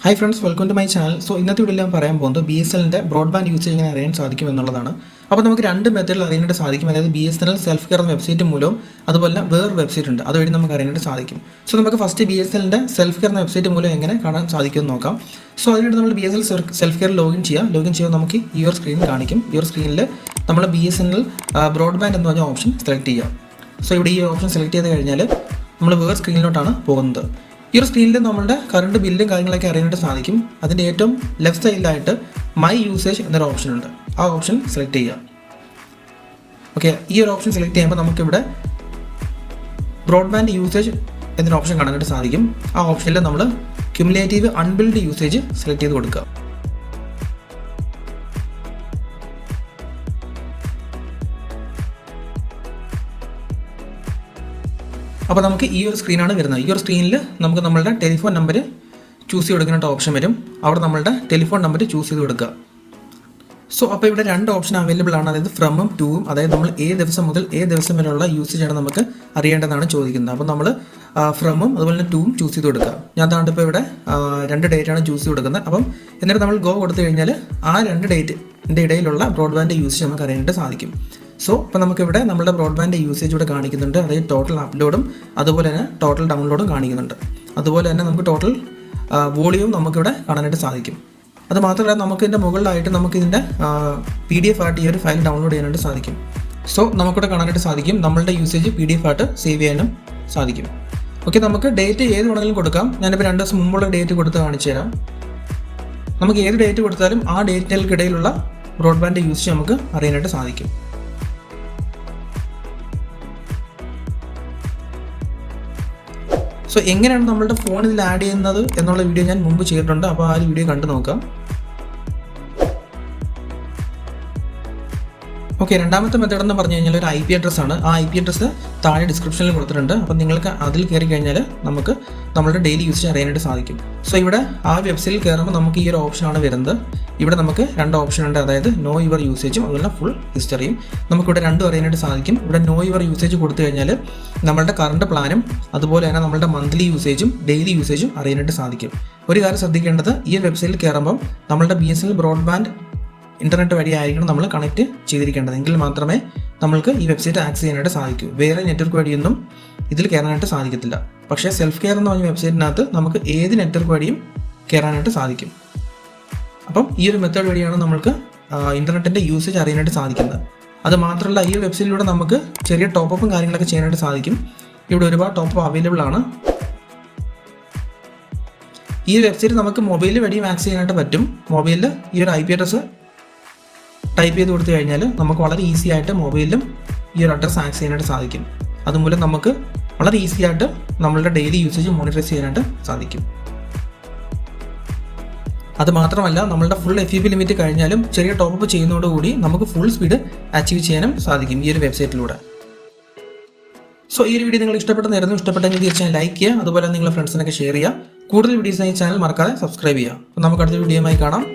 Hi friends, welcome to my channel. So ഇന്നത്തെ വീഡിയോയിൽ ഞാൻ പറയാൻ പോകുന്നത് BSNLന്റെ ബ്രോഡ്ബാൻഡ് യൂസേജ് എങ്ങനെ അറിയാൻ സാധിക്കും എന്നുള്ളതാണ്. അപ്പോൾ നമുക്ക് രണ്ട് മെത്തേഡിൽ അറിയാനായിട്ട് സാധിക്കും. അതായത് BSNL സെൽഫ് കെയർ എന്ന വെബ്സൈറ്റ് മൂലവും അതുപോലെ തന്നെ വേറെ വെബ്സൈറ്റ് ഉണ്ട്, അതുവഴി നമുക്ക് അറിയാനായിട്ട് സാധിക്കും. സോ നമുക്ക് ഫസ്റ്റ് BSNLന്റെ സെൽഫ് കെയർ എന്ന വെബ്സൈറ്റ് മൂലം എങ്ങനെ കാണാൻ സാധിക്കുമെന്ന് നോക്കാം. സോ അതിനായിട്ട് നമ്മൾ BSNL സെൽഫ് കെയർ ലോഗിൻ ചെയ്യുമ്പോൾ നമുക്ക് ഈ ഒരു സ്ക്രീൻ കാണിക്കും. ഈ ഒരു സ്ക്രീനിൽ നമ്മൾ BSNL ബ്രോഡ്ബാൻഡ് എന്ന് പറഞ്ഞ ഓപ്ഷൻ സെലക്ട് ചെയ്യുക. സോ ഇവിടെ ഈ ഓപ്ഷൻ സെലക്ട് ചെയ്ത് കഴിഞ്ഞാൽ നമ്മൾ വേറെ സ്ക്രീനിലോട്ടാണ് പോകുന്നത്. ഈ ഒരു സ്ക്രീനിൽ നമ്മുടെ കറണ്ട് ബില്ലും കാര്യങ്ങളൊക്കെ അറിയാനായിട്ട് സാധിക്കും. അതിൻ്റെ ഏറ്റവും ലെഫ്റ്റ് സൈഡിലായിട്ട് മൈ യൂസേജ് എന്നൊരു ഓപ്ഷൻ ഉണ്ട്. ആ ഓപ്ഷൻ സെലക്ട് ചെയ്യുക. ഓക്കെ, ഈ ഒരു ഓപ്ഷൻ സെലക്ട് ചെയ്യുമ്പോൾ നമുക്കിവിടെ ബ്രോഡ്ബാൻഡ് യൂസേജ് എന്നൊരു ഓപ്ഷൻ കാണാനായിട്ട് സാധിക്കും. ആ ഓപ്ഷനിൽ നമ്മൾ ക്യുമുലേറ്റീവ് അൺബിൽഡ് യൂസേജ് സെലക്ട് ചെയ്ത് കൊടുക്കുക. അപ്പോൾ നമുക്ക് ഈ ഒരു സ്ക്രീനാണ് വരുന്നത്. ഈ ഒരു സ്ക്രീനിൽ നമുക്ക് നമ്മളുടെ ടെലിഫോൺ നമ്പർ ചൂസ് ചെയ്ത് കൊടുക്കാനായിട്ട് ഓപ്ഷൻ വരും. അവിടെ നമ്മളുടെ ടെലിഫോൺ നമ്പർ ചൂസ് ചെയ്ത് കൊടുക്കുക. സോ അപ്പോൾ ഇവിടെ രണ്ട് ഓപ്ഷൻ അവൈലബിൾ ആണ്, അതായത് ഫ്രമും ടൂവും. അതായത് നമ്മൾ ഏത് ദിവസം മുതൽ ഏത് ദിവസം വരെയുള്ള യൂസേജാണ് നമുക്ക് അറിയേണ്ടതാണ് ചോദിക്കുന്നത്. അപ്പോൾ നമ്മൾ ഫ്രമും അതുപോലെ തന്നെ ടൂവും ചൂസ് ചെയ്ത് കൊടുക്കുക. ഞാൻ താണ്ട് ഇപ്പോൾ ഇവിടെ 2 ഡേറ്റാണ് ചൂസ് ചെയ്ത് കൊടുക്കുന്നത്. അപ്പം എന്നിട്ട് നമ്മൾ ഗോ കൊടുത്തു കഴിഞ്ഞാൽ ആ 2 ഡേറ്റിൻ്റെ ഇടയിലുള്ള ബ്രോഡ്ബാൻഡ് യൂസേജ് നമുക്ക് അറിയാനായിട്ട് സാധിക്കും. സോ ഇപ്പോൾ നമുക്കിവിടെ നമ്മുടെ ബ്രോഡ്ബാൻഡ് യൂസേജ് ഇവിടെ കാണിക്കുന്നുണ്ട്. അതായത് ടോട്ടൽ അപ്ലോഡും അതുപോലെ തന്നെ ടോട്ടൽ ഡൗൺലോഡും കാണിക്കുന്നുണ്ട്. അതുപോലെ തന്നെ നമുക്ക് ടോട്ടൽ വോളിയവും നമുക്കിവിടെ കാണാനായിട്ട് സാധിക്കും. അത് മാത്രമല്ല നമുക്കിതിൻ്റെ മുകളിലായിട്ട് നമുക്കിതിൻ്റെ PDF ആയിട്ട് ഈ ഒരു ഫയൽ ഡൗൺലോഡ് ചെയ്യാനായിട്ട് സാധിക്കും. സോ നമുക്കിവിടെ കാണാനായിട്ട് സാധിക്കും നമ്മളുടെ യൂസേജ് PDF ആയിട്ട് സേവ് ചെയ്യാനും സാധിക്കും. ഓക്കെ, നമുക്ക് ഡേറ്റ് ഏത് വേണമെങ്കിലും കൊടുക്കാം. ഞാനിപ്പോൾ 2 ദിവസം മുമ്പുള്ള ഡേറ്റ് കൊടുത്ത് കാണിച്ചു തരാം. നമുക്ക് ഏത് ഡേറ്റ് കൊടുത്താലും ആ ഡേറ്റുകൾക്കിടയിലുള്ള ബ്രോഡ്ബാൻഡ് യൂസേജ് നമുക്ക് അറിയാനായിട്ട് സാധിക്കും. സോ എങ്ങനെയാണ് നമ്മളുടെ ഫോൺ ഇതിൽ ആഡ് ചെയ്യുന്നത് എന്നുള്ള വീഡിയോ ഞാൻ മുമ്പ് ചെയ്തിട്ടുണ്ട്. അപ്പോൾ ആ ഒരു വീഡിയോ കണ്ടു നോക്കാം. ഓക്കെ, രണ്ടാമത്തെ മെത്തേഡ് എന്ന് പറഞ്ഞു കഴിഞ്ഞാൽ ഒരു IP അഡ്രസ് ആണ്. ആ IP അഡ്രസ്സ് താഴെ ഡിസ്ക്രിപ്ഷനിൽ കൊടുത്തിട്ടുണ്ട്. അപ്പോൾ നിങ്ങൾക്ക് അതിൽ കയറി കഴിഞ്ഞാൽ നമുക്ക് നമ്മളുടെ ഡെയിലി യൂസേജ് അറിയാനായിട്ട് സാധിക്കും. സോ ഇവിടെ ആ വെബ്സൈറ്റിൽ കയറുമ്പോൾ നമുക്ക് ഈ ഒരു ഓപ്ഷനാണ് വരുന്നത്. ഇവിടെ നമുക്ക് 2 ഓപ്ഷൻ ഉണ്ട്, അതായത് നോ യുവർ യൂസേജും അതുപോലെ ഫുൾ ഹിസ്റ്ററിയും. നമുക്കിവിടെ രണ്ടും അറിയാനായിട്ട് സാധിക്കും. ഇവിടെ നോ യുവർ യൂസേജ് കൊടുത്തു കഴിഞ്ഞാൽ നമ്മളുടെ കറണ്ട് പ്ലാനും അതുപോലെ തന്നെ നമ്മളുടെ മന്ത്ലി യൂസേജും ഡെയിലി യൂസേജും അറിയാനായിട്ട് സാധിക്കും. ഒരു കാര്യം ശ്രദ്ധിക്കേണ്ടത്, ഈ വെബ്സൈറ്റിൽ കയറുമ്പം നമ്മളുടെ BSNL ബ്രോഡ്ബാൻഡ് ഇൻ്റർനെറ്റ് വഴിയായിരിക്കണം നമ്മൾ കണക്ട് ചെയ്തിരിക്കേണ്ടത്. എങ്കിൽ മാത്രമേ നമ്മൾക്ക് ഈ വെബ്സൈറ്റ് ആക്സസ് ചെയ്യാനായിട്ട് സാധിക്കൂ. വേറെ നെറ്റ്വർക്ക് വഴിയൊന്നും ഇതിൽ കയറാനായിട്ട് സാധിക്കത്തില്ല. പക്ഷേ സെൽഫ് കെയർ എന്ന് പറഞ്ഞ വെബ്സൈറ്റിനകത്ത് നമുക്ക് ഏത് നെറ്റ്വർക്ക് വഴിയും കയറാനായിട്ട് സാധിക്കും. അപ്പം ഈ ഒരു മെത്തേഡ് വഴിയാണ് നമ്മൾക്ക് ഇൻ്റർനെറ്റിൻ്റെ യൂസേജ് അറിയാനായിട്ട് സാധിക്കുന്നത്. അത് മാത്രമല്ല ഈ വെബ്സൈറ്റിലൂടെ നമുക്ക് ചെറിയ ടോപ്പപ്പും കാര്യങ്ങളൊക്കെ ചെയ്യാനായിട്ട് സാധിക്കും. ഇവിടെ ഒരുപാട് ടോപ്പപ്പ് അവൈലബിൾ ആണ്. ഈ വെബ്സൈറ്റ് നമുക്ക് മൊബൈൽ വഴിയും ആക്സസ് ചെയ്യാനായിട്ട് പറ്റും. മൊബൈലിൽ ഈ ഒരു IP അഡ്രസ്സ് ടൈപ്പ് ചെയ്ത് കൊടുത്തു കഴിഞ്ഞാൽ നമുക്ക് വളരെ ഈസി ആയിട്ട് മൊബൈലിലും ഈ ഒരു അഡ്രസ്സ് ആക്സസ് ചെയ്യാനായിട്ട് സാധിക്കും. അതുമൂലം നമുക്ക് വളരെ ഈസി ആയിട്ട് നമ്മളുടെ ഡെയിലി യൂസേജ് മോണിറ്ററൈസ് ചെയ്യാനായിട്ട് സാധിക്കും. അത് മാത്രമല്ല നമ്മളുടെ ഫുൾ FEP ലിമിറ്റ് കഴിഞ്ഞാലും ചെറിയ ടോപ്പപ്പ് ചെയ്യുന്നതോടുകൂടി നമുക്ക് ഫുൾ സ്പീഡ് അച്ചീവ് ചെയ്യാനും സാധിക്കും ഈ ഒരു വെബ്സൈറ്റിലൂടെ. സോ ഈ ഒരു വീഡിയോ നിങ്ങൾ ഇഷ്ടപ്പെട്ടെങ്കിൽ തീർച്ചയായും ലൈക്ക് ചെയ്യുക. അതുപോലെ നിങ്ങളുടെ ഫ്രണ്ട്സിനൊക്കെ ഷെയർ ചെയ്യുക. കൂടുതൽ വീഡിയോസിനായി ചാനൽ മറക്കാതെ സബ്സ്ക്രൈബ് ചെയ്യുക. അപ്പോൾ നമുക്ക് അടുത്ത വീഡിയോയുമായി കാണാം.